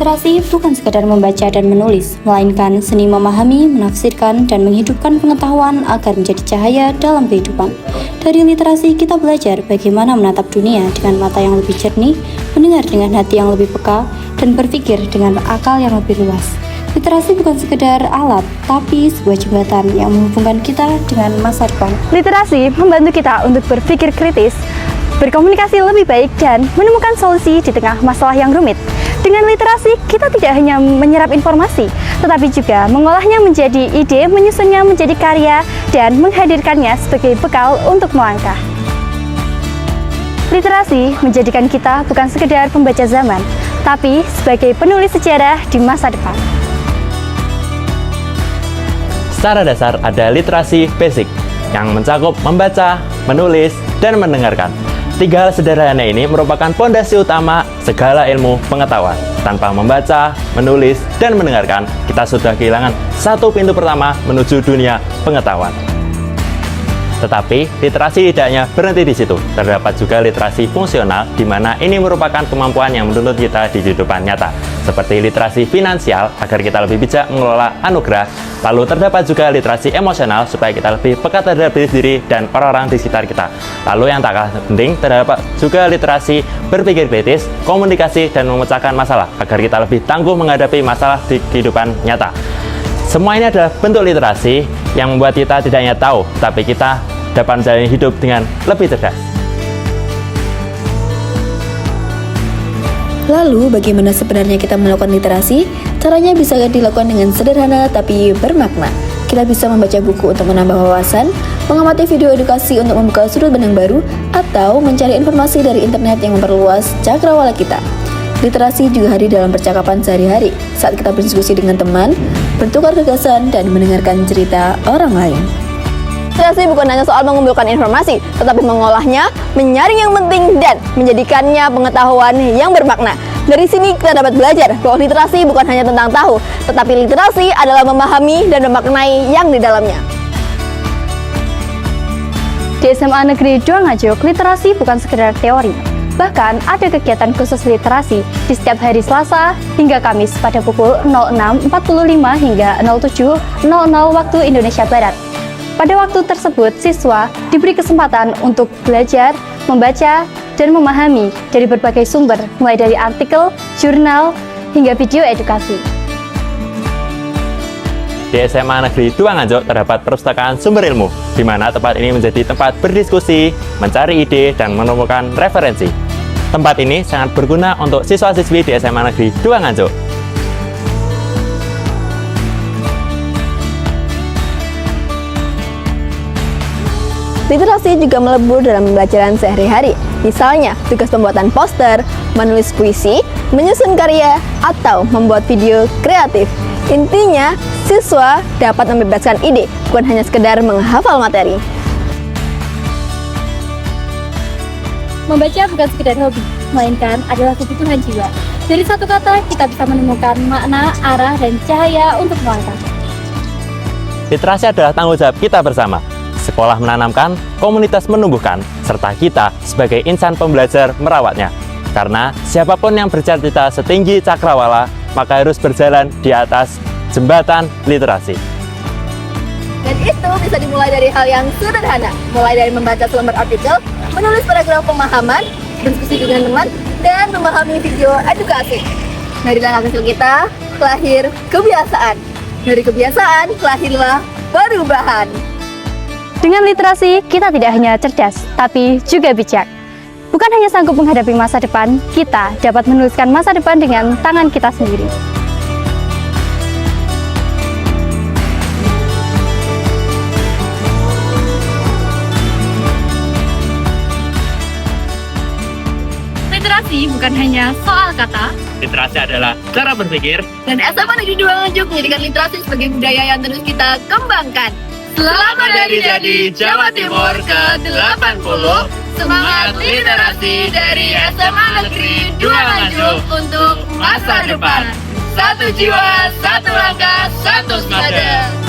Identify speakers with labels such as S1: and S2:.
S1: Literasi bukan sekadar membaca dan menulis, melainkan seni memahami, menafsirkan, dan menghidupkan pengetahuan agar menjadi cahaya dalam kehidupan. Dari literasi kita belajar bagaimana menatap dunia dengan mata yang lebih jernih, mendengar dengan hati yang lebih peka, dan berpikir dengan akal yang lebih luas. Literasi bukan sekedar alat, tapi sebuah jembatan yang menghubungkan kita dengan masa depan.
S2: Literasi membantu kita untuk berpikir kritis, berkomunikasi lebih baik, dan menemukan solusi di tengah masalah yang rumit. Dengan literasi, kita tidak hanya menyerap informasi, tetapi juga mengolahnya menjadi ide, menyusunnya menjadi karya, dan menghadirkannya sebagai bekal untuk melangkah. Literasi menjadikan kita bukan sekedar pembaca zaman, tapi sebagai penulis sejarah di masa depan.
S3: Secara dasar ada literasi basic yang mencakup membaca, menulis, dan mendengarkan. Tiga hal sederhana ini merupakan fondasi utama segala ilmu pengetahuan. Tanpa membaca, menulis, dan mendengarkan, kita sudah kehilangan satu pintu pertama menuju dunia pengetahuan. Tetapi, literasi tidak hanya berhenti di situ. Terdapat juga literasi fungsional, di mana ini merupakan kemampuan yang menuntut kita di kehidupan nyata. Seperti literasi finansial, agar kita lebih bijak mengelola anugerah. Lalu terdapat juga literasi emosional, supaya kita lebih peka terhadap diri sendiri dan orang-orang di sekitar kita. Lalu yang tak kalah penting, terdapat juga literasi berpikir kritis, komunikasi, dan memecahkan masalah, agar kita lebih tangguh menghadapi masalah di kehidupan nyata. Semua ini adalah bentuk literasi yang membuat kita tidak hanya tahu, tapi kita dapat menjalani hidup dengan lebih cerdas.
S4: Lalu, bagaimana sebenarnya kita melakukan literasi? Caranya bisa dilakukan dengan sederhana tapi bermakna. Kita bisa membaca buku untuk menambah wawasan, mengamati video edukasi untuk membuka sudut pandang baru, atau mencari informasi dari internet yang memperluas cakrawala kita. Literasi juga hadir dalam percakapan sehari-hari, saat kita berdiskusi dengan teman, bertukar gagasan, dan mendengarkan cerita orang lain.
S2: Literasi bukan hanya soal mengumpulkan informasi, tetapi mengolahnya, menyaring yang penting, dan menjadikannya pengetahuan yang bermakna. Dari sini kita dapat belajar bahwa literasi bukan hanya tentang tahu, tetapi literasi adalah memahami dan memaknai yang di dalamnya. Di SMA Negeri 2 Nganjuk, literasi bukan sekedar teori. Bahkan ada kegiatan khusus literasi di setiap hari Selasa hingga Kamis pada pukul 06.45 hingga 07.00 waktu Indonesia Barat. Pada waktu tersebut, siswa diberi kesempatan untuk belajar, membaca, dan memahami dari berbagai sumber, mulai dari artikel, jurnal, hingga video edukasi.
S3: Di SMA Negeri 2 Nganjuk terdapat perpustakaan sumber ilmu, di mana tempat ini menjadi tempat berdiskusi, mencari ide, dan menemukan referensi. Tempat ini sangat berguna untuk siswa-siswi di SMA Negeri 2 Nganjuk.
S2: Literasi juga melebur dalam pembelajaran sehari-hari, misalnya tugas pembuatan poster, menulis puisi, menyusun karya, atau membuat video kreatif. Intinya, siswa dapat membebaskan ide, bukan hanya sekedar menghafal materi.
S1: Membaca bukan sekedar hobi, melainkan adalah kebutuhan jiwa. Dari satu kata, kita bisa menemukan makna, arah, dan cahaya untuk melangkah.
S3: Literasi adalah tanggung jawab kita bersama. Sekolah menanamkan, komunitas menumbuhkan, serta kita sebagai insan pembelajar merawatnya. Karena siapapun yang bercita-cita setinggi cakrawala, maka harus berjalan di atas jembatan literasi.
S2: Dan itu bisa dimulai dari hal yang sederhana, mulai dari membaca selembar artikel, menulis paragraf pemahaman, berdiskusi dengan teman, dan memahami video edukasi. Dari langkah kecil kita, lahir kebiasaan. Dari kebiasaan, lahirlah perubahan. Dengan literasi, kita tidak hanya cerdas, tapi juga bijak. Bukan hanya sanggup menghadapi masa depan, kita dapat menuliskan masa depan dengan tangan kita sendiri.
S1: Literasi bukan hanya soal kata,
S3: Literasi adalah cara berpikir.
S2: Dan SMA Negeri 2 Nganjuk menjadikan literasi sebagai budaya yang terus kita kembangkan.
S3: Selamat Hari Jadi Jawa Timur ke-80.
S2: Semangat literasi dari SMA Negeri 2 Nganjuk untuk masa depan. Satu jiwa, satu langkah, satu semangat.